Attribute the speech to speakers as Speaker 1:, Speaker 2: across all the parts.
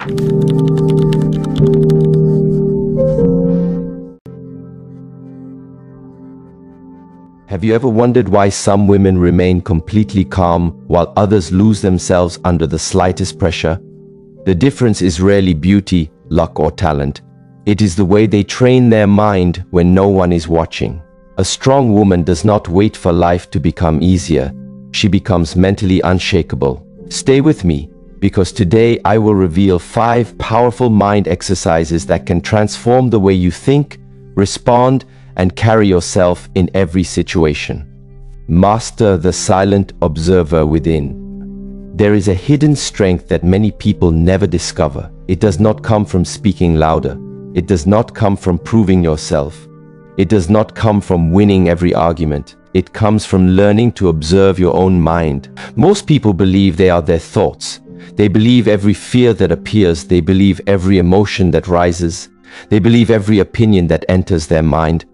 Speaker 1: Have you ever wondered why some women remain completely calm while others lose themselves under the slightest pressure? The difference is rarely beauty, luck, or talent. It is the way they train their mind when no one is watching. A strong woman does not wait for life to become easier. She becomes mentally unshakable. Stay with me, because today I will reveal 5 powerful mind exercises that can transform the way you think, respond, and carry yourself in every situation. Master the silent observer within. There is a hidden strength that many people never discover. It does not come from speaking louder. It does not come from proving yourself. It does not come from winning every argument. It comes from learning to observe your own mind. Most people believe they are their thoughts. They believe every fear that appears. They believe every emotion that rises. They believe every opinion that enters their mind.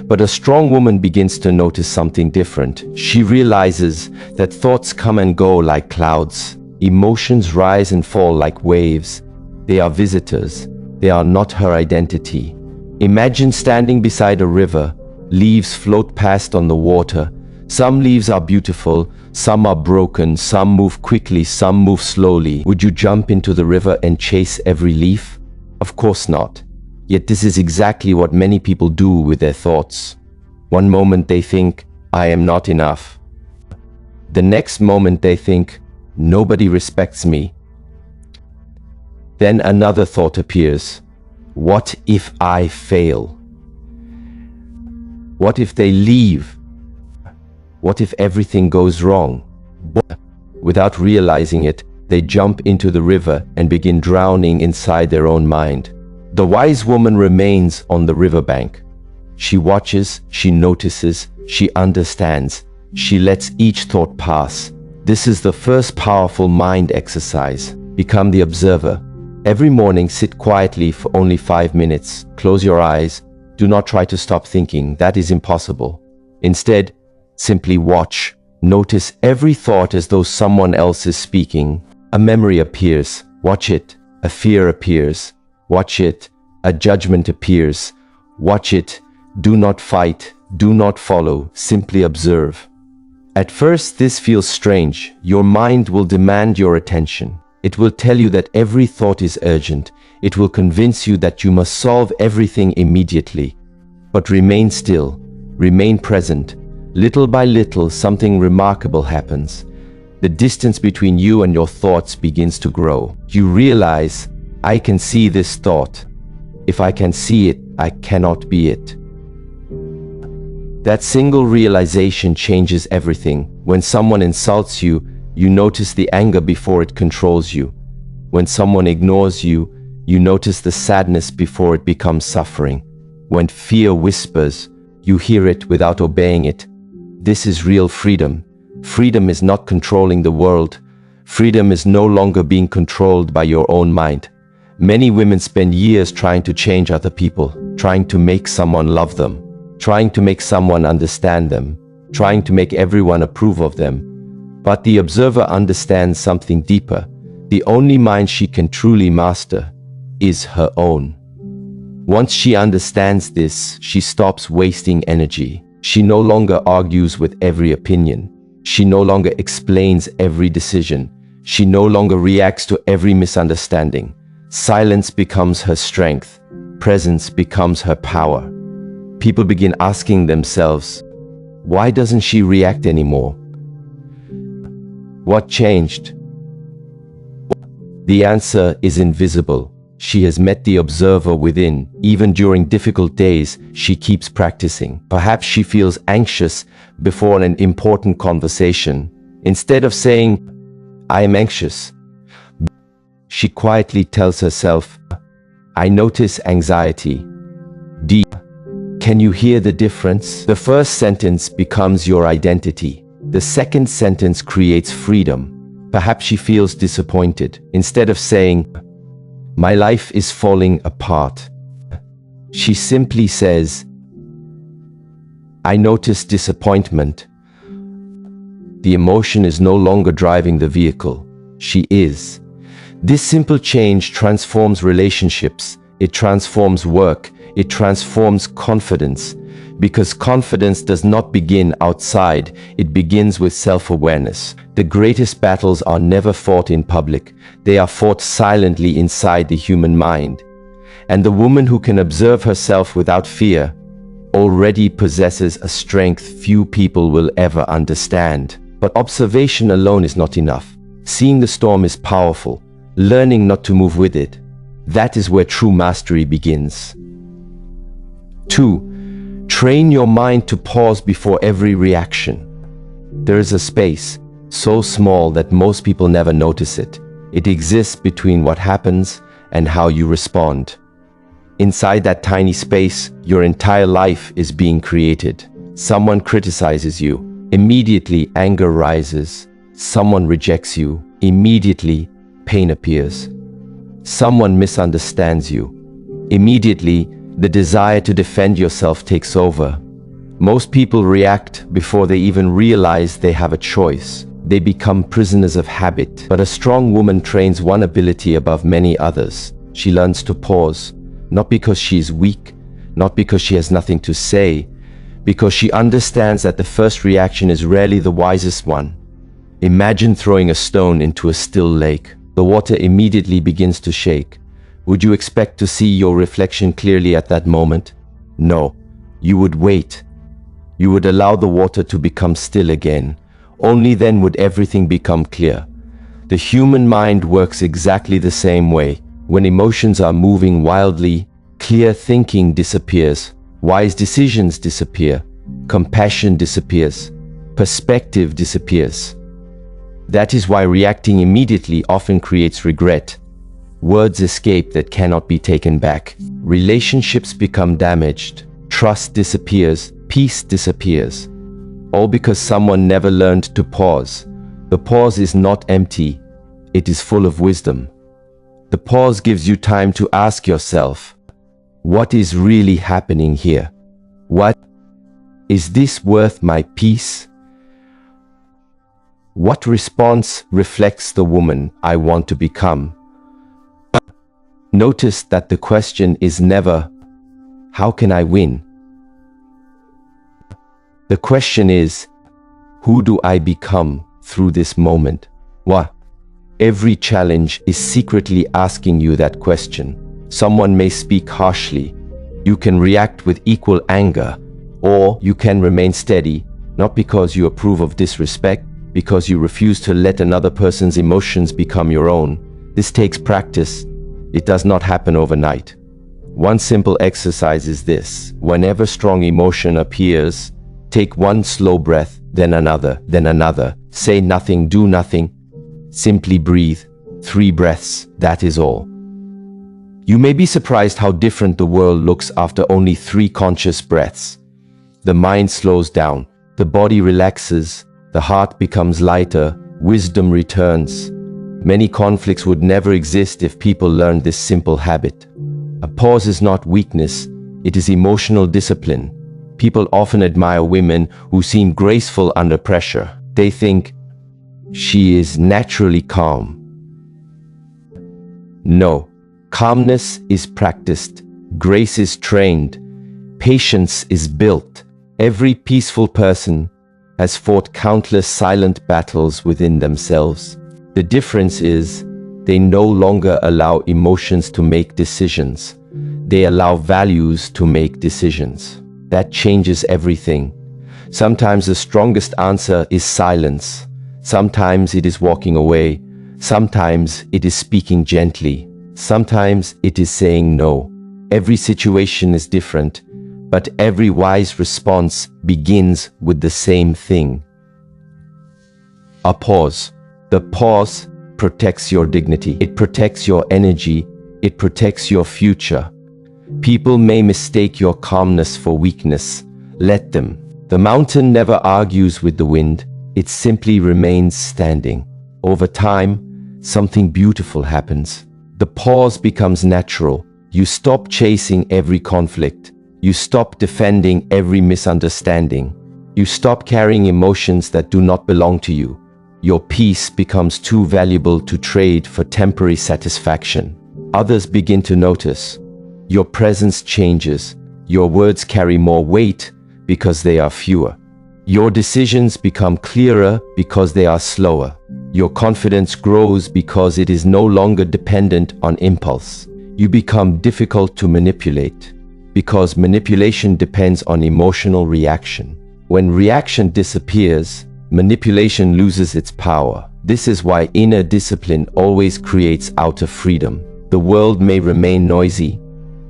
Speaker 1: But a strong woman begins to notice something different. She realizes that thoughts come and go like clouds. Emotions rise and fall like waves. They are visitors. They are not her identity. Imagine standing beside a river. Leaves float past on the water. Some leaves are beautiful, some are broken, some move quickly, some move slowly. Would you jump into the river and chase every leaf? Of course not. Yet this is exactly what many people do with their thoughts. One moment they think, I am not enough. The next moment they think, nobody respects me. Then another thought appears. What if I fail? What if they leave? What if everything goes wrong? Without realizing it, they jump into the river and begin drowning inside their own mind. The wise woman remains on the riverbank. She watches, she notices, she understands. She lets each thought pass. This is the first powerful mind exercise. Become the observer. Every morning, sit quietly for only 5 minutes. Close your eyes. Do not try to stop thinking. That is impossible. Instead, simply watch. Notice every thought as though someone else is speaking. A memory appears. Watch it. A fear appears. Watch it. A judgment appears. Watch it. Do not fight. Do not follow. Simply observe. At first, this feels strange. Your mind will demand your attention. It will tell you that every thought is urgent. It will convince you that you must solve everything immediately. But remain still. Remain present. Little by little, something remarkable happens. The distance between you and your thoughts begins to grow. You realize, I can see this thought. If I can see it, I cannot be it. That single realization changes everything. When someone insults you, you notice the anger before it controls you. When someone ignores you, you notice the sadness before it becomes suffering. When fear whispers, you hear it without obeying it. This is real freedom. Freedom is not controlling the world. Freedom is no longer being controlled by your own mind. Many women spend years trying to change other people, trying to make someone love them, trying to make someone understand them, trying to make everyone approve of them. But the observer understands something deeper. The only mind she can truly master is her own. Once she understands this, she stops wasting energy. She no longer argues with every opinion. She no longer explains every decision. She no longer reacts to every misunderstanding. Silence becomes her strength. Presence becomes her power. People begin asking themselves, why doesn't she react anymore? What changed? The answer is invisible. She has met the observer within. Even during difficult days, she keeps practicing. Perhaps she feels anxious before an important conversation. Instead of saying, I am anxious, she quietly tells herself, I notice anxiety. Can you hear the difference? The first sentence becomes your identity. The second sentence creates freedom. Perhaps she feels disappointed. Instead of saying, my life is falling apart, she simply says, I notice disappointment. The emotion is no longer driving the vehicle. She is. This simple change transforms relationships, it transforms work, it transforms confidence. Because confidence does not begin outside, it begins with self-awareness. The greatest battles are never fought in public, they are fought silently inside the human mind. And the woman who can observe herself without fear already possesses a strength few people will ever understand. But observation alone is not enough. Seeing the storm is powerful. Learning not to move with it, that is where true mastery begins. 2. Train your mind to pause before every reaction. There is a space, so small that most people never notice it. It exists between what happens and how you respond. Inside that tiny space, your entire life is being created. Someone criticizes you, immediately anger rises. Someone rejects you, immediately pain appears. Someone misunderstands you. Immediately, the desire to defend yourself takes over. Most people react before they even realize they have a choice. They become prisoners of habit. But a strong woman trains one ability above many others. She learns to pause, not because she is weak, not because she has nothing to say, because she understands that the first reaction is rarely the wisest one. Imagine throwing a stone into a still lake. The water immediately begins to shake. Would you expect to see your reflection clearly at that moment? No. You would wait. You would allow the water to become still again. Only then would everything become clear. The human mind works exactly the same way. When emotions are moving wildly, clear thinking disappears. Wise decisions disappear. Compassion disappears. Perspective disappears. That is why reacting immediately often creates regret. Words escape that cannot be taken back. Relationships become damaged. Trust disappears. Peace disappears. All because someone never learned to pause. The pause is not empty. It is full of wisdom. The pause gives you time to ask yourself, what is really happening here? What is this worth my peace? What response reflects the woman I want to become? Notice that the question is never, how can I win? The question is, who do I become through this moment? What? Every challenge is secretly asking you that question. Someone may speak harshly. You can react with equal anger, or you can remain steady, not because you approve of disrespect, because you refuse to let another person's emotions become your own. This takes practice. It does not happen overnight. One simple exercise is this. Whenever strong emotion appears, take one slow breath, then another, then another. Say nothing, do nothing. Simply breathe. 3 breaths, that is all. You may be surprised how different the world looks after only 3 conscious breaths. The mind slows down, the body relaxes, the heart becomes lighter, wisdom returns. Many conflicts would never exist if people learned this simple habit. A pause is not weakness, it is emotional discipline. People often admire women who seem graceful under pressure. They think, she is naturally calm. No, calmness is practiced, grace is trained, patience is built. Every peaceful person has fought countless silent battles within themselves. The difference is, they no longer allow emotions to make decisions. They allow values to make decisions. That changes everything. Sometimes the strongest answer is silence. Sometimes it is walking away. Sometimes it is speaking gently. Sometimes it is saying no. Every situation is different, but every wise response begins with the same thing. A pause. The pause protects your dignity. It protects your energy. It protects your future. People may mistake your calmness for weakness. Let them. The mountain never argues with the wind. It simply remains standing. Over time, something beautiful happens. The pause becomes natural. You stop chasing every conflict. You stop defending every misunderstanding. You stop carrying emotions that do not belong to you. your peace becomes too valuable to trade for temporary satisfaction. Others begin to notice. Your presence changes. Your words carry more weight because they are fewer. Your decisions become clearer because they are slower. Your confidence grows because it is no longer dependent on impulse. You become difficult to manipulate because manipulation depends on emotional reaction. When reaction disappears, manipulation loses its power. This is why inner discipline always creates outer freedom. The world may remain noisy.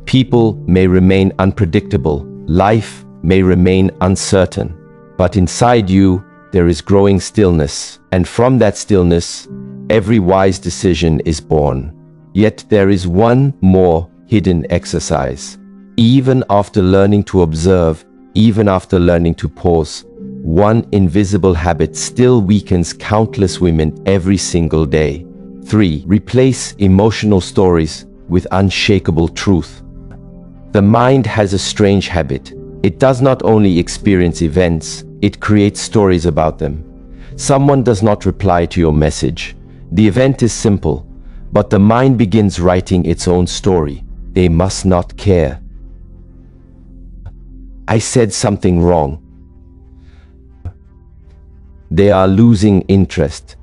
Speaker 1: People may remain unpredictable. Life may remain uncertain. But inside you, there is growing stillness. And from that stillness, every wise decision is born. Yet there is one more hidden exercise. Even after learning to observe, even after learning to pause, one invisible habit still weakens countless women every single day. 3. Replace emotional stories with unshakable truth. The mind has a strange habit. It does not only experience events, it creates stories about them. Someone does not reply to your message. The event is simple, but the mind begins writing its own story. They must not care. I said something wrong. They are losing interest.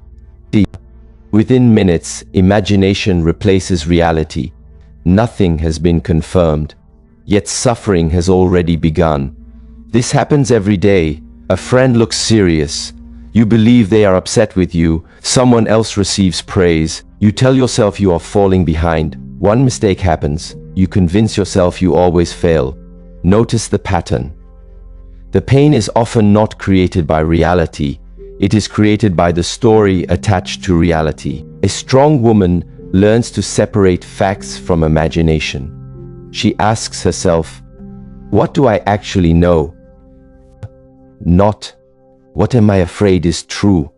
Speaker 1: Within minutes, imagination replaces reality. Nothing has been confirmed, yet suffering has already begun. This happens every day. A friend looks serious. You believe they are upset with you. Someone else receives praise. You tell yourself you are falling behind. One mistake happens. You convince yourself you always fail. Notice the pattern. The pain is often not created by reality. It is created by the story attached to reality. A strong woman learns to separate facts from imagination. She asks herself, what do I actually know? Not, what am I afraid is true?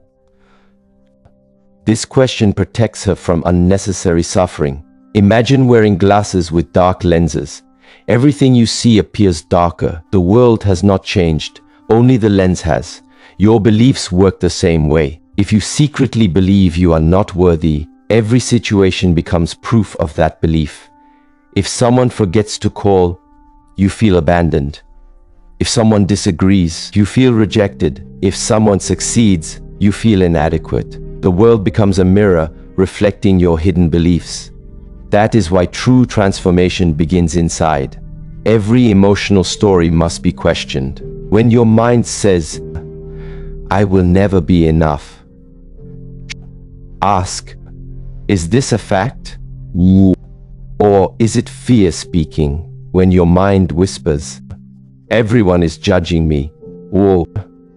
Speaker 1: This question protects her from unnecessary suffering. Imagine wearing glasses with dark lenses. Everything you see appears darker. The world has not changed, only the lens has. Your beliefs work the same way. If you secretly believe you are not worthy, every situation becomes proof of that belief. If someone forgets to call, you feel abandoned. If someone disagrees, you feel rejected. If someone succeeds, you feel inadequate. The world becomes a mirror reflecting your hidden beliefs. That is why true transformation begins inside. Every emotional story must be questioned. When your mind says, I will never be enough, ask, is this a fact? Or is it fear speaking? When your mind whispers, everyone is judging me,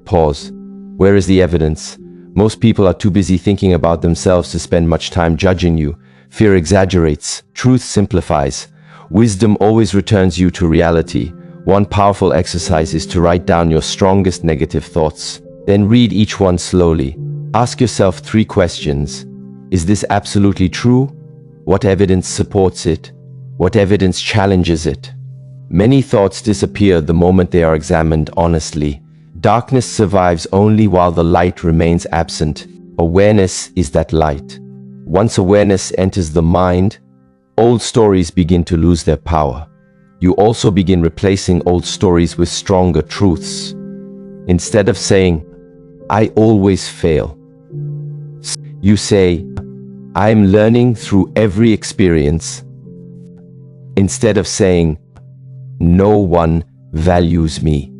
Speaker 1: pause. Where is the evidence? Most people are too busy thinking about themselves to spend much time judging you. Fear exaggerates, truth simplifies. Wisdom always returns you to reality. One powerful exercise is to write down your strongest negative thoughts. Then read each one slowly. Ask yourself 3 questions. Is this absolutely true? What evidence supports it? What evidence challenges it? Many thoughts disappear the moment they are examined honestly. Darkness survives only while the light remains absent. Awareness is that light. Once awareness enters the mind, old stories begin to lose their power. You also begin replacing old stories with stronger truths. Instead of saying, I always fail, you say, I'm learning through every experience. Instead of saying, no one values me,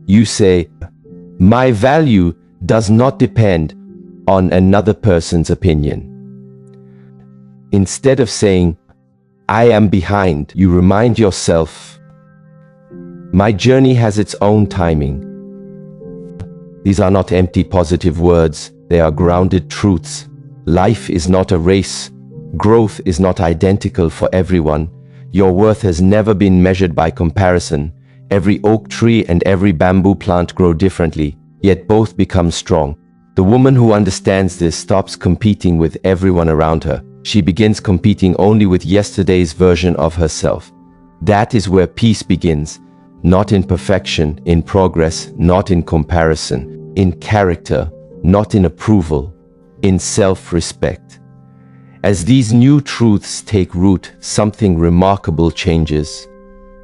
Speaker 1: you say, my value does not depend on another person's opinion. Instead of saying, I am behind, you remind yourself, my journey has its own timing. These are not empty positive words, they are grounded truths. Life is not a race. Growth is not identical for everyone. Your worth has never been measured by comparison. Every oak tree and every bamboo plant grow differently, yet both become strong. The woman who understands this stops competing with everyone around her. She begins competing only with yesterday's version of herself. That is where peace begins, not in perfection, in progress, not in comparison, in character. not in approval, in self-respect. As these new truths take root, something remarkable changes.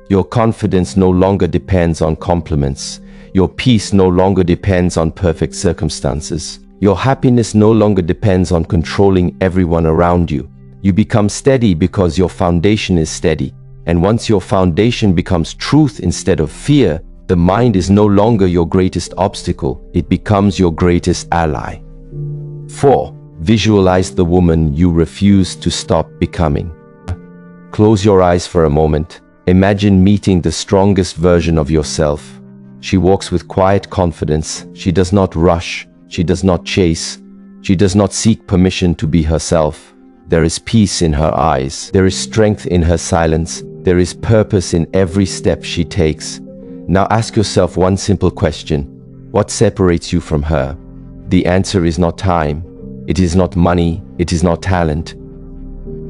Speaker 1: Your confidence no longer depends on compliments. Your peace no longer depends on perfect circumstances. Your happiness no longer depends on controlling everyone around you. You become steady because your foundation is steady. And once your foundation becomes truth instead of fear, the mind is no longer your greatest obstacle. It becomes your greatest ally. 4. Visualize the woman you refuse to stop becoming. Close your eyes for a moment. Imagine meeting the strongest version of yourself. She walks with quiet confidence. She does not rush. She does not chase. She does not seek permission to be herself. There is peace in her eyes. There is strength in her silence. There is purpose in every step she takes. Now ask yourself one simple question. What separates you from her? The answer is not time. It is not money. It is not talent.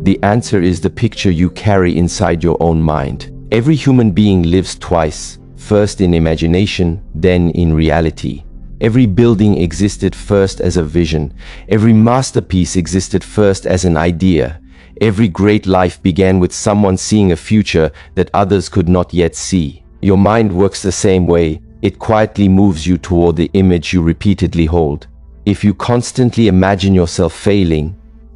Speaker 1: The answer is the picture you carry inside your own mind. Every human being lives twice, first in imagination, then in reality. Every building existed first as a vision. Every masterpiece existed first as an idea. Every great life began with someone seeing a future that others could not yet see. Your mind works the same way. It quietly moves you toward the image you repeatedly hold. If you constantly imagine yourself failing,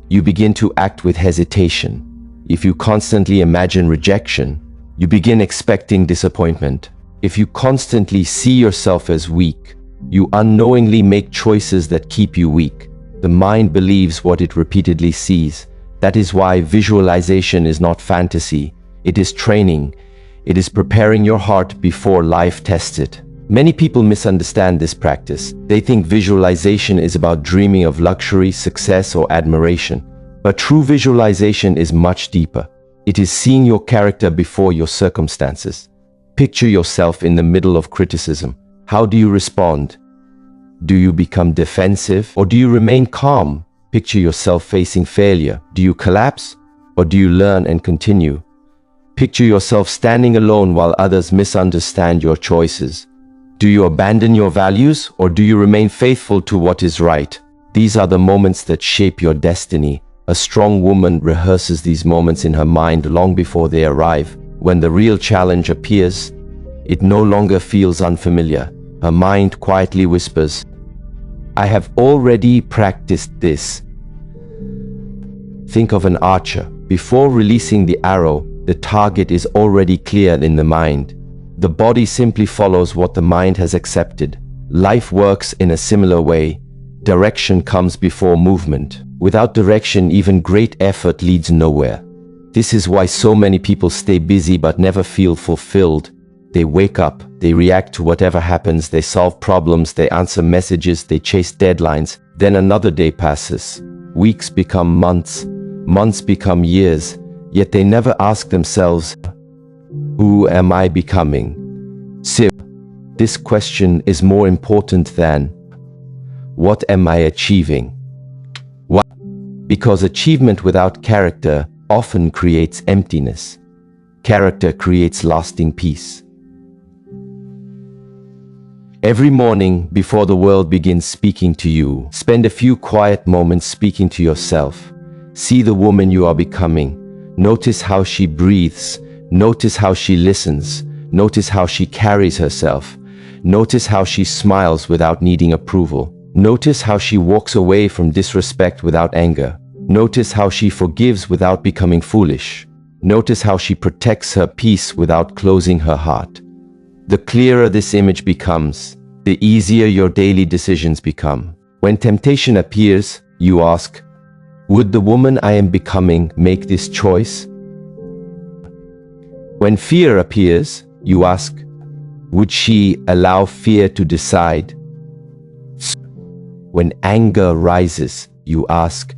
Speaker 1: you begin to act with hesitation. If you constantly imagine rejection, you begin expecting disappointment. If you constantly see yourself as weak, you unknowingly make choices that keep you weak. The mind believes what it repeatedly sees. That is why visualization is not fantasy. It is training. It is preparing your heart before life tests it. Many people misunderstand this practice. They think visualization is about dreaming of luxury, success, or admiration. But true visualization is much deeper. It is seeing your character before your circumstances. Picture yourself in the middle of criticism. How do you respond? Do you become defensive or do you remain calm? Picture yourself facing failure. Do you collapse or do you learn and continue? Picture yourself standing alone while others misunderstand your choices. Do you abandon your values or do you remain faithful to what is right? These are the moments that shape your destiny. A strong woman rehearses these moments in her mind long before they arrive. When the real challenge appears, it no longer feels unfamiliar. Her mind quietly whispers, I have already practiced this. Think of an archer. Before releasing the arrow, the target is already clear in the mind. The body simply follows what the mind has accepted. Life works in a similar way. Direction comes before movement. Without direction, even great effort leads nowhere. This is why so many people stay busy but never feel fulfilled. They wake up, they react to whatever happens, they solve problems, they answer messages, they chase deadlines. Then another day passes. Weeks become months, months become years, yet they never ask themselves, who am I becoming? So, this question is more important than, what am I achieving? Why? Because achievement without character often creates emptiness. Character creates lasting peace. Every morning, before the world begins speaking to you, spend a few quiet moments speaking to yourself. See the woman you are becoming. Notice how she breathes. Notice how she listens. Notice how she carries herself. Notice how she smiles without needing approval. Notice how she walks away from disrespect without anger. Notice how she forgives without becoming foolish. Notice how she protects her peace without closing her heart. The clearer this image becomes, the easier your daily decisions become. When temptation appears, you ask, would the woman I am becoming make this choice? When fear appears, you ask, would she allow fear to decide? When anger rises, you ask,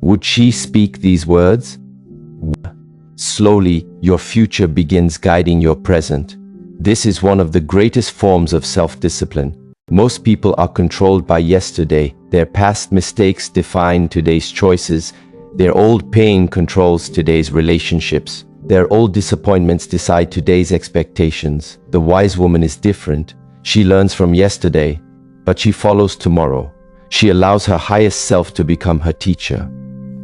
Speaker 1: would she speak these words? Slowly, your future begins guiding your present. This is one of the greatest forms of self-discipline. Most people are controlled by yesterday. Their past mistakes define today's choices. Their old pain controls today's relationships. Their old disappointments decide today's expectations. The wise woman is different. She learns from yesterday, but she follows tomorrow. She allows her highest self to become her teacher.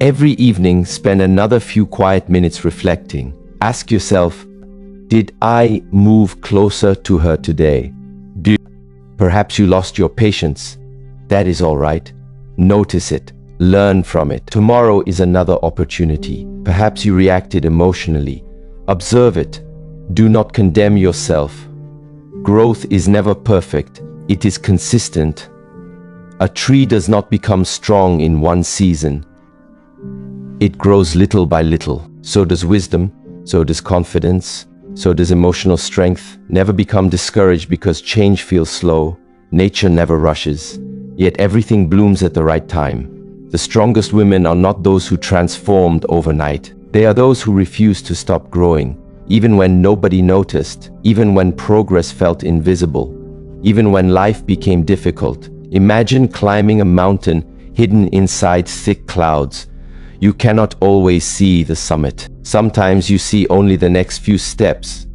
Speaker 1: Every evening, spend another few quiet minutes reflecting. Ask yourself, did I move closer to her today? Perhaps you lost your patience. That is all right. Notice it. Learn from it. Tomorrow is another opportunity. Perhaps you reacted emotionally. Observe it. Do not condemn yourself. Growth is never perfect. It is consistent. A tree does not become strong in one season. It grows little by little. So does wisdom. So does confidence. So does emotional strength. Never become discouraged because change feels slow. Nature never rushes. Yet everything blooms at the right time. The strongest women are not those who transformed overnight. They are those who refused to stop growing, even when nobody noticed, even when progress felt invisible, even when life became difficult. Imagine climbing a mountain hidden inside thick clouds. You cannot always see the summit. Sometimes you see only the next few steps.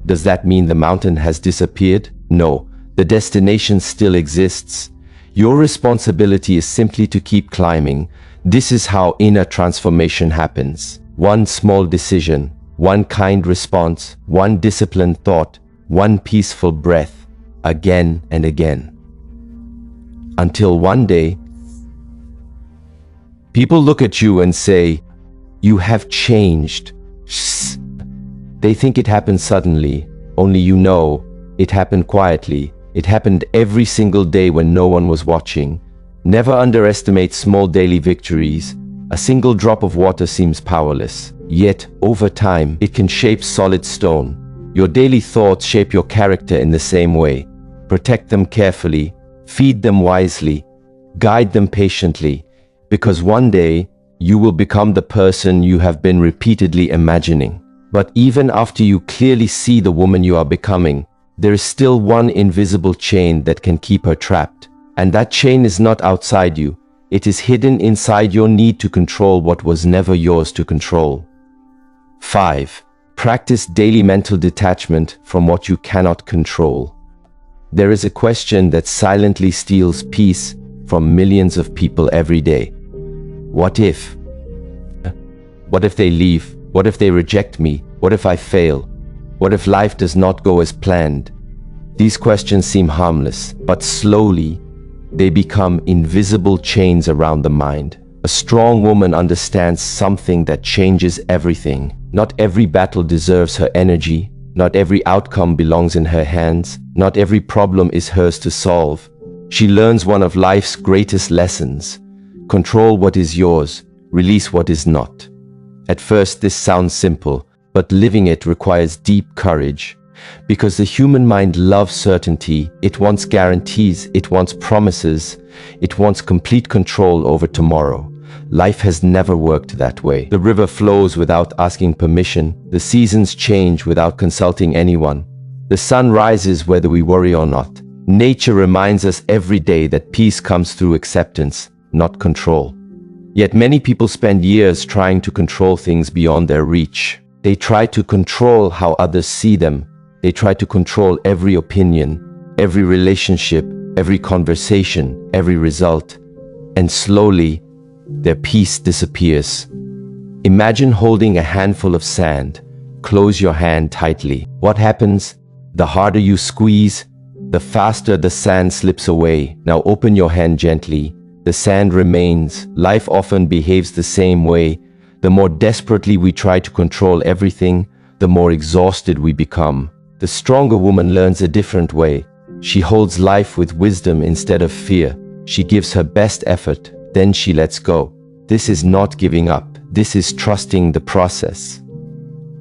Speaker 1: Does that mean the mountain has disappeared? No, the destination still exists. Your responsibility is simply to keep climbing. This is how inner transformation happens. One small decision, one kind response, one disciplined thought, one peaceful breath, again and again. Until one day, people look at you and say, "You have changed." They think it happened suddenly, only you know it happened quietly. It happened every single day when no one was watching. Never underestimate small daily victories. A single drop of water seems powerless, yet over time it can shape solid stone. Your daily thoughts shape your character in the same way. Protect them carefully, feed them wisely, guide them patiently, because one day you will become the person you have been repeatedly imagining. But even after you clearly see the woman you are becoming, there is still one invisible chain that can keep her trapped. And that chain is not outside you. It is hidden inside your need to control what was never yours to control. 5. Practice daily mental detachment from what you cannot control. There is a question that silently steals peace from millions of people every day. What if? What if they leave? What if they reject me? What if I fail? What if life does not go as planned? These questions seem harmless, but slowly they become invisible chains around the mind. A strong woman understands something that changes everything. Not every battle deserves her energy. Not every outcome belongs in her hands. Not every problem is hers to solve. She learns one of life's greatest lessons. Control what is yours, release what is not. At first, this sounds simple, but living it requires deep courage. Because the human mind loves certainty, it wants guarantees, it wants promises, it wants complete control over tomorrow. Life has never worked that way. The river flows without asking permission, the seasons change without consulting anyone. The sun rises whether we worry or not. Nature reminds us every day that peace comes through acceptance, not control. Yet many people spend years trying to control things beyond their reach. They try to control how others see them. They try to control every opinion, every relationship, every conversation, every result. And slowly, their peace disappears. Imagine holding a handful of sand. Close your hand tightly. What happens? The harder you squeeze, the faster the sand slips away. Now open your hand gently. The sand remains. Life often behaves the same way. The more desperately we try to control everything, the more exhausted we become. The stronger woman learns a different way. She holds life with wisdom instead of fear. She gives her best effort, then she lets go. This is not giving up. This is trusting the process.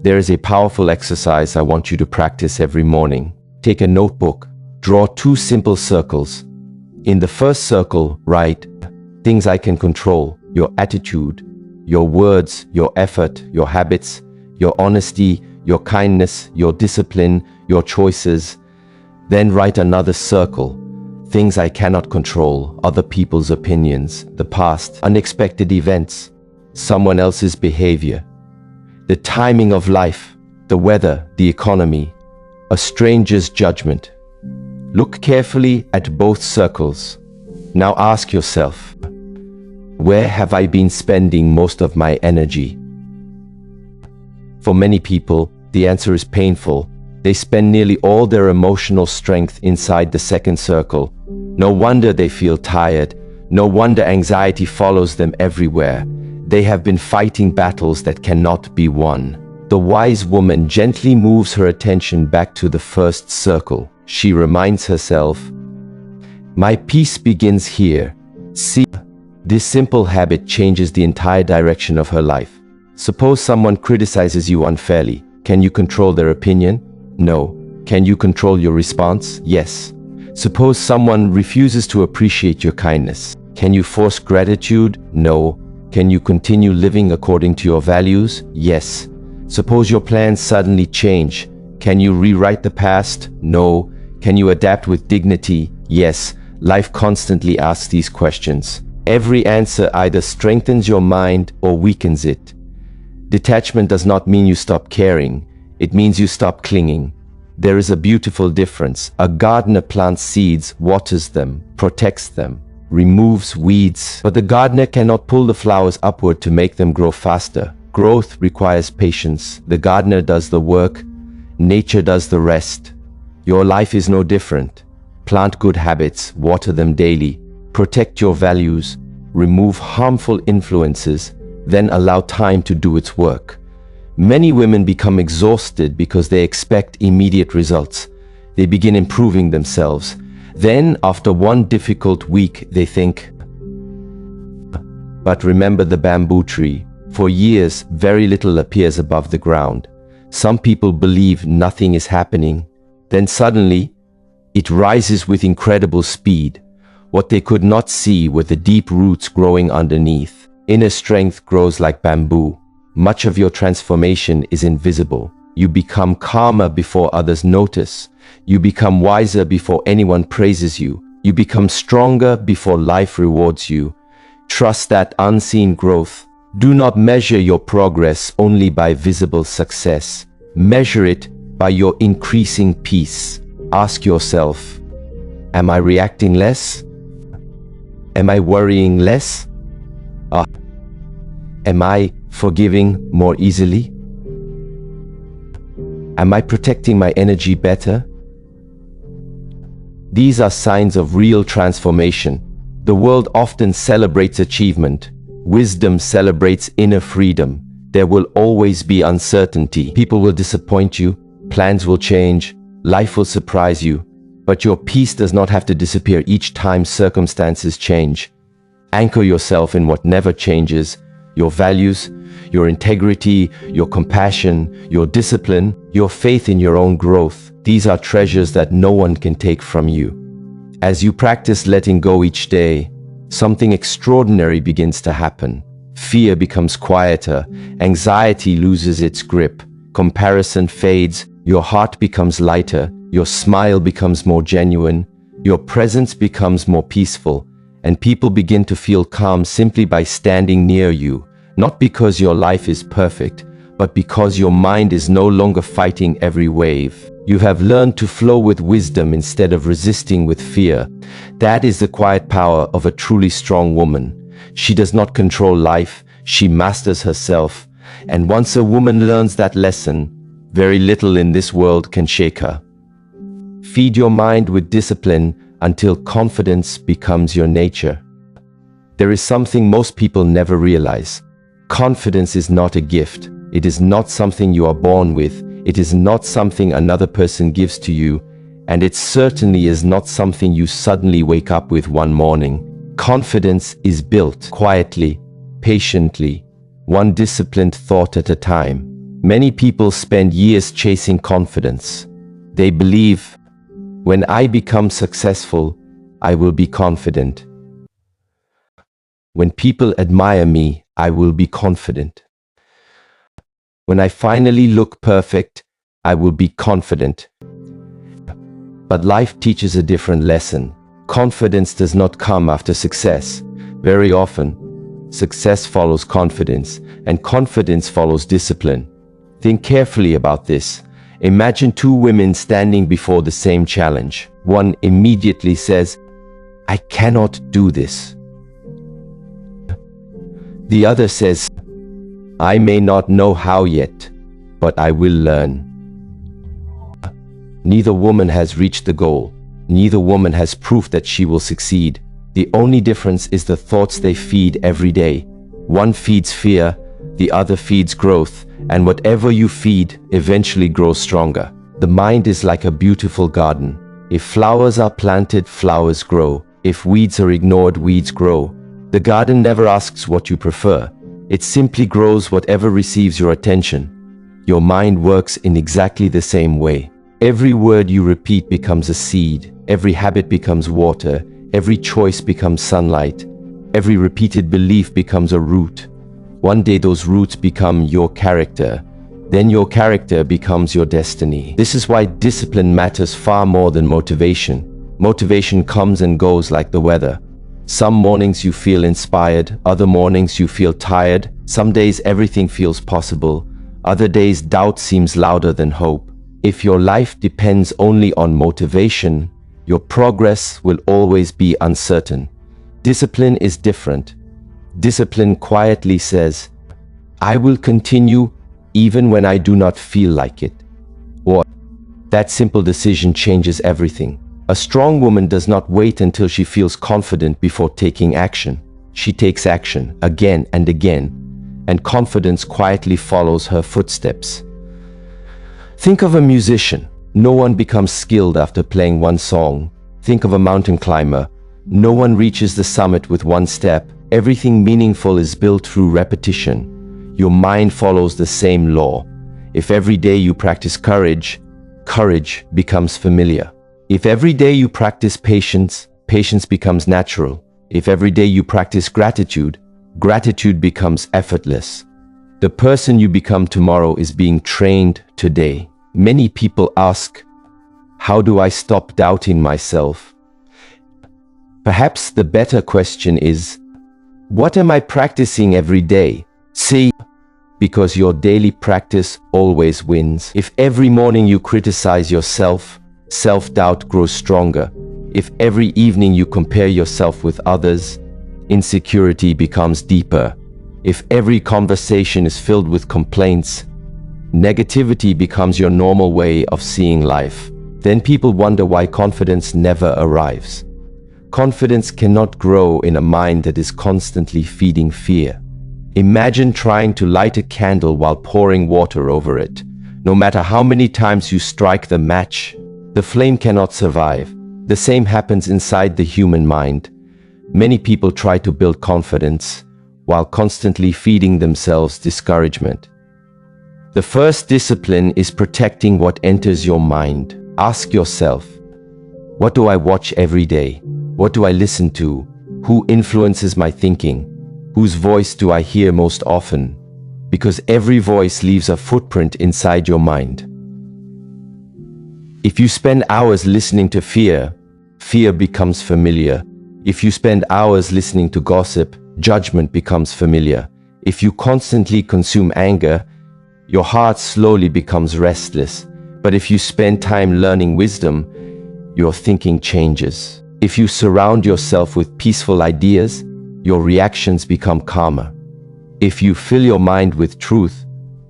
Speaker 1: There is a powerful exercise I want you to practice every morning. Take a notebook. Draw 2 simple circles. In the first circle, write things I can control: your attitude, your words, your effort, your habits, your honesty, your kindness, your discipline, your choices. Then write another circle: things I cannot control, other people's opinions, the past, unexpected events, someone else's behavior, the timing of life, the weather, the economy, a stranger's judgment. Look carefully at both circles. Now ask yourself, where have I been spending most of my energy? For many people, the answer is painful. They spend nearly all their emotional strength inside the second circle. No wonder they feel tired. No wonder anxiety follows them everywhere. They have been fighting battles that cannot be won. The wise woman gently moves her attention back to the first circle. She reminds herself, my peace begins here. See, this simple habit changes the entire direction of her life. Suppose someone criticizes you unfairly. Can you control their opinion? No. Can you control your response? Yes. Suppose someone refuses to appreciate your kindness. Can you force gratitude? No. Can you continue living according to your values? Yes. Suppose your plans suddenly change. Can you rewrite the past? No. Can you adapt with dignity? Yes. Life constantly asks these questions. Every answer either strengthens your mind or weakens it. Detachment does not mean you stop caring. It means you stop clinging. There is a beautiful difference. A gardener plants seeds, waters them, protects them, removes weeds. But the gardener cannot pull the flowers upward to make them grow faster. Growth requires patience. The gardener does the work. Nature does the rest. Your life is no different. Plant good habits, water them daily, protect your values, remove harmful influences, then allow time to do its work. Many women become exhausted because they expect immediate results. They begin improving themselves. Then, after one difficult week, they think, but remember the bamboo tree. For years, very little appears above the ground. Some people believe nothing is happening. Then suddenly, it rises with incredible speed. What they could not see were the deep roots growing underneath. Inner strength grows like bamboo. Much of your transformation is invisible. You become calmer before others notice. You become wiser before anyone praises you. You become stronger before life rewards you. Trust that unseen growth. Do not measure your progress only by visible success. Measure it by your increasing peace. Ask yourself, am I reacting less? Am I worrying less? Am I forgiving more easily? Am I protecting my energy better? These are signs of real transformation. The world often celebrates achievement. Wisdom celebrates inner freedom. There will always be uncertainty. People will disappoint you. Plans will change. Life will surprise you. But your peace does not have to disappear each time circumstances change. Anchor yourself in what never changes. Your values, your integrity, your compassion, your discipline, your faith in your own growth. These are treasures that no one can take from you. As you practice letting go each day, something extraordinary begins to happen. Fear becomes quieter, anxiety loses its grip, comparison fades, your heart becomes lighter, your smile becomes more genuine, your presence becomes more peaceful, and people begin to feel calm simply by standing near you, not because your life is perfect, but because your mind is no longer fighting every wave. You have learned to flow with wisdom instead of resisting with fear. That is the quiet power of a truly strong woman. She does not control life, she masters herself. And once a woman learns that lesson, very little in this world can shake her. Feed your mind with discipline until confidence becomes your nature. There is something most people never realize. Confidence is not a gift. It is not something you are born with. It is not something another person gives to you. And it certainly is not something you suddenly wake up with one morning. Confidence is built quietly, patiently, one disciplined thought at a time. Many people spend years chasing confidence. They believe, when I become successful, I will be confident. When people admire me, I will be confident. When I finally look perfect, I will be confident. But life teaches a different lesson. Confidence does not come after success. Very often, success follows confidence, and confidence follows discipline. Think carefully about this. Imagine two women standing before the same challenge. One immediately says, I cannot do this. The other says, I may not know how yet, but I will learn. Neither woman has reached the goal. Neither woman has proof that she will succeed. The only difference is the thoughts they feed every day. One feeds fear, the other feeds growth, and whatever you feed eventually grows stronger. The mind is like a beautiful garden. If flowers are planted, flowers grow. If weeds are ignored, weeds grow. The garden never asks what you prefer. It simply grows whatever receives your attention. Your mind works in exactly the same way. Every word you repeat becomes a seed. Every habit becomes water. Every choice becomes sunlight. Every repeated belief becomes a root. One day those roots become your character. Then your character becomes your destiny. This is why discipline matters far more than motivation. Motivation comes and goes like the weather. Some mornings you feel inspired, other mornings you feel tired. Some days everything feels possible. Other days doubt seems louder than hope. If your life depends only on motivation, your progress will always be uncertain. Discipline is different. Discipline quietly says, I will continue even when I do not feel like it. Or, that simple decision changes everything. A strong woman does not wait until she feels confident before taking action. She takes action again and again, and confidence quietly follows her footsteps. Think of a musician. No one becomes skilled after playing one song. Think of a mountain climber. No one reaches the summit with one step. Everything meaningful is built through repetition. Your mind follows the same law. If every day you practice courage, courage becomes familiar. If every day you practice patience, patience becomes natural. If every day you practice gratitude, gratitude becomes effortless. The person you become tomorrow is being trained today. Many people ask, how do I stop doubting myself? Perhaps the better question is, what am I practicing every day? See, because your daily practice always wins. If every morning you criticize yourself, self-doubt grows stronger. If every evening you compare yourself with others, insecurity becomes deeper. If every conversation is filled with complaints, negativity becomes your normal way of seeing life. Then people wonder why confidence never arrives. Confidence cannot grow in a mind that is constantly feeding fear. Imagine trying to light a candle while pouring water over it. No matter how many times you strike the match, the flame cannot survive. The same happens inside the human mind. Many people try to build confidence while constantly feeding themselves discouragement. The first discipline is protecting what enters your mind. Ask yourself, what do I watch every day? What do I listen to? Who influences my thinking? Whose voice do I hear most often? Because every voice leaves a footprint inside your mind. If you spend hours listening to fear, fear becomes familiar. If you spend hours listening to gossip, judgment becomes familiar. If you constantly consume anger, your heart slowly becomes restless. But if you spend time learning wisdom, your thinking changes. If you surround yourself with peaceful ideas, your reactions become calmer. If you fill your mind with truth,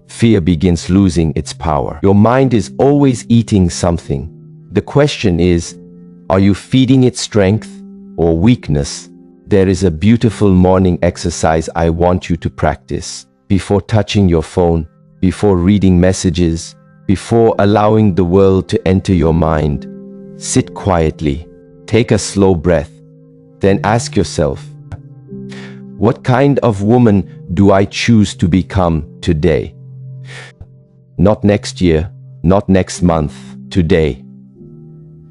Speaker 1: fear begins losing its power. Your mind is always eating something. The question is, are you feeding it strength or weakness? There is a beautiful morning exercise I want you to practice. Before touching your phone, before reading messages, before allowing the world to enter your mind, sit quietly, take a slow breath, then ask yourself, what kind of woman do I choose to become today? Not next year, not next month, today.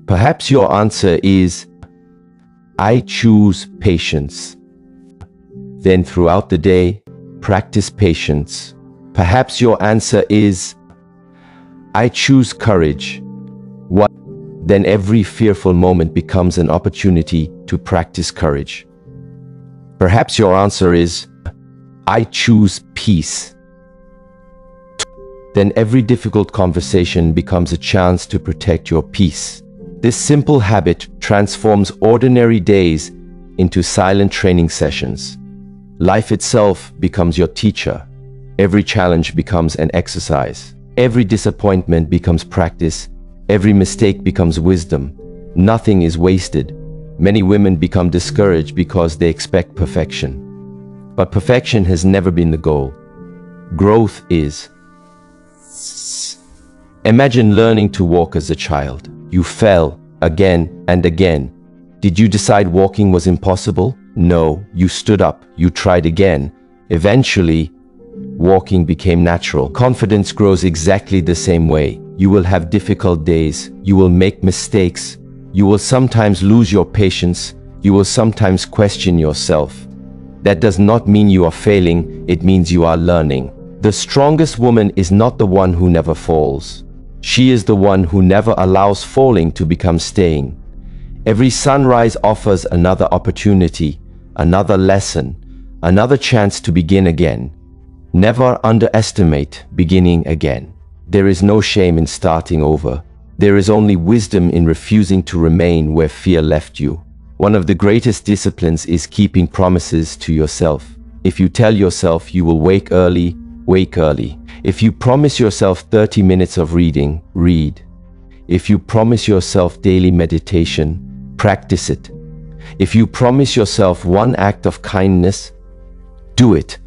Speaker 1: Perhaps your answer is, I choose patience. Then throughout the day, practice patience. Perhaps your answer is, I choose courage. What? Then every fearful moment becomes an opportunity to practice courage. Perhaps your answer is, I choose peace. Then every difficult conversation becomes a chance to protect your peace. This simple habit transforms ordinary days into silent training sessions. Life itself becomes your teacher. Every challenge becomes an exercise. Every disappointment becomes practice. Every mistake becomes wisdom. Nothing is wasted. Many women become discouraged because they expect perfection. But perfection has never been the goal. Growth is. Imagine learning to walk as a child. You fell again and again. Did you decide walking was impossible? No, you stood up, you tried again. Eventually, walking became natural. Confidence grows exactly the same way. You will have difficult days. You will make mistakes. You will sometimes lose your patience. You will sometimes question yourself. That does not mean you are failing. It means you are learning. The strongest woman is not the one who never falls. She is the one who never allows falling to become staying. Every sunrise offers another opportunity, another lesson, another chance to begin again. Never underestimate beginning again. There is no shame in starting over. There is only wisdom in refusing to remain where fear left you. One of the greatest disciplines is keeping promises to yourself. If you tell yourself you will wake early, wake early. If you promise yourself 30 minutes of reading, read. If you promise yourself daily meditation, practice it. If you promise yourself one act of kindness, do it.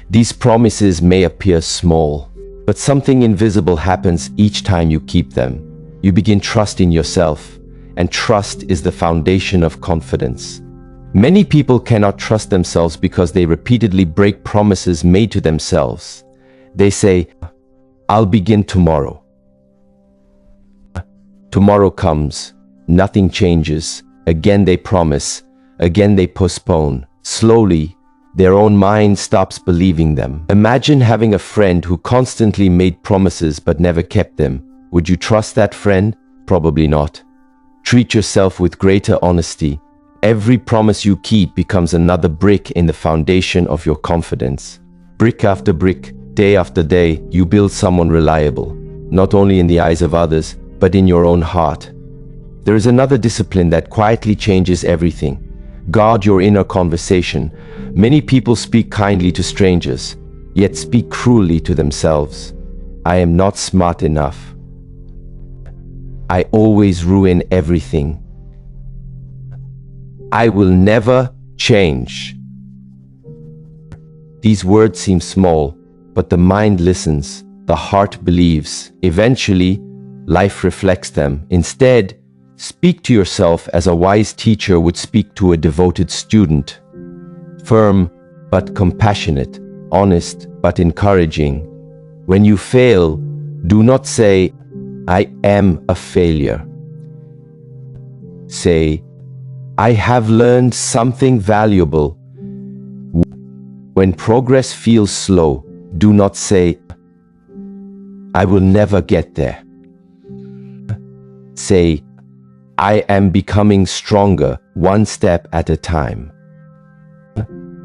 Speaker 1: These promises may appear small, but something invisible happens each time you keep them. You begin trusting yourself, and trust is the foundation of confidence. Many people cannot trust themselves because they repeatedly break promises made to themselves. They say, "I'll begin tomorrow." Tomorrow comes, nothing changes. Again they promise, again they postpone. Slowly, their own mind stops believing them. Imagine having a friend who constantly made promises but never kept them. Would you trust that friend? Probably not. Treat yourself with greater honesty. Every promise you keep becomes another brick in the foundation of your confidence. Brick after brick, day after day, you build someone reliable, not only in the eyes of others, but in your own heart. There is another discipline that quietly changes everything. Guard your inner conversation. Many people speak kindly to strangers, yet speak cruelly to themselves. I am not smart enough. I always ruin everything. I will never change. These words seem small, but the mind listens, the heart believes. Eventually, life reflects them. Instead, speak to yourself as a wise teacher would speak to a devoted student. Firm but compassionate, honest but encouraging. When you fail, do not say, "I am a failure." Say, "I have learned something valuable." When progress feels slow, do not say, "I will never get there." Say, "I am becoming stronger, one step at a time."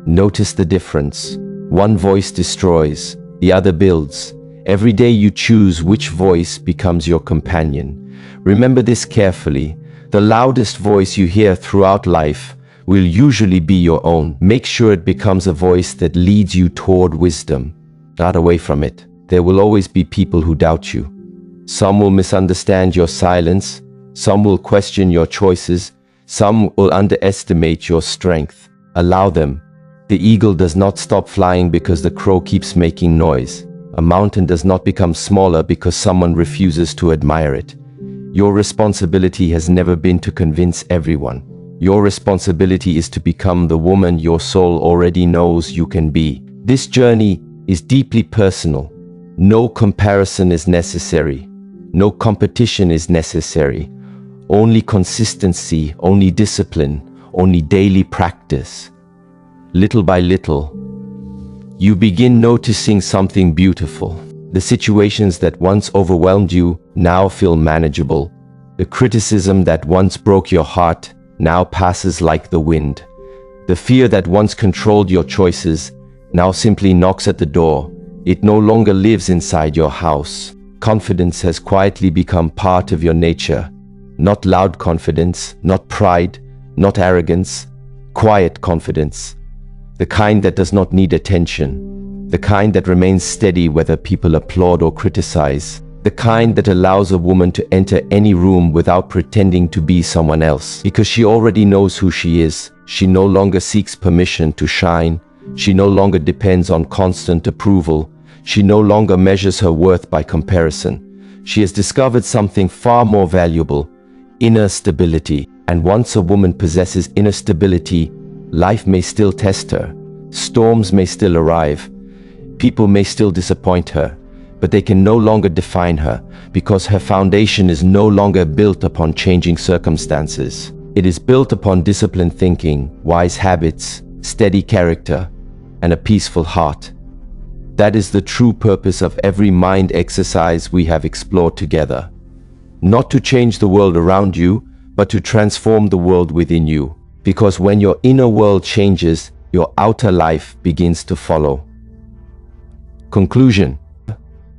Speaker 1: Notice the difference. One voice destroys, the other builds. Every day you choose which voice becomes your companion. Remember this carefully. The loudest voice you hear throughout life will usually be your own. Make sure it becomes a voice that leads you toward wisdom, not away from it. There will always be people who doubt you. Some will misunderstand your silence. Some will question your choices. Some will underestimate your strength. Allow them. The eagle does not stop flying because the crow keeps making noise. A mountain does not become smaller because someone refuses to admire it. Your responsibility has never been to convince everyone. Your responsibility is to become the woman your soul already knows you can be. This journey is deeply personal. No comparison is necessary. No competition is necessary. Only consistency, only discipline, only daily practice. Little by little, you begin noticing something beautiful. The situations that once overwhelmed you now feel manageable. The criticism that once broke your heart now passes like the wind. The fear that once controlled your choices now simply knocks at the door. It no longer lives inside your house. Confidence has quietly become part of your nature. Not loud confidence, not pride, not arrogance, quiet confidence. The kind that does not need attention. The kind that remains steady whether people applaud or criticize. The kind that allows a woman to enter any room without pretending to be someone else. Because she already knows who she is. She no longer seeks permission to shine. She no longer depends on constant approval. She no longer measures her worth by comparison. She has discovered something far more valuable: inner stability. And once a woman possesses inner stability, life may still test her. Storms may still arrive. People may still disappoint her. But they can no longer define her, because her foundation is no longer built upon changing circumstances. It is built upon disciplined thinking, wise habits, steady character, and a peaceful heart. That is the true purpose of every mind exercise we have explored together. Not to change the world around you, but to transform the world within you. Because when your inner world changes, your outer life begins to follow. Conclusion.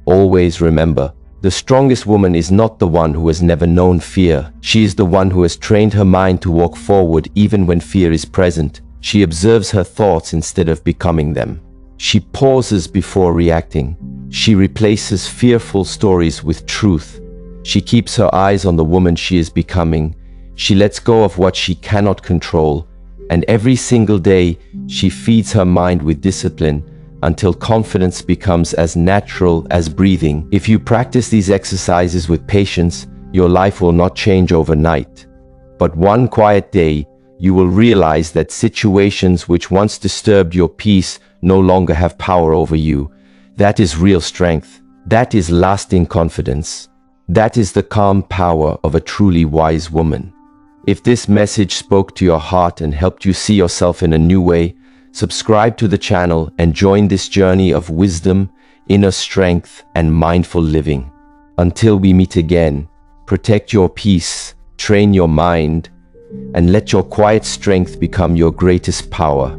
Speaker 1: Always remember, the strongest woman is not the one who has never known fear. She is the one who has trained her mind to walk forward even when fear is present. She observes her thoughts instead of becoming them. She pauses before reacting. She replaces fearful stories with truth. She keeps her eyes on the woman she is becoming. She lets go of what she cannot control. And every single day, she feeds her mind with discipline until confidence becomes as natural as breathing. If you practice these exercises with patience, your life will not change overnight. But one quiet day, you will realize that situations which once disturbed your peace no longer have power over you. That is real strength. That is lasting confidence. That is the calm power of a truly wise woman. If this message spoke to your heart and helped you see yourself in a new way, subscribe to the channel and join this journey of wisdom, inner strength, and mindful living. Until we meet again, protect your peace, train your mind, and let your quiet strength become your greatest power.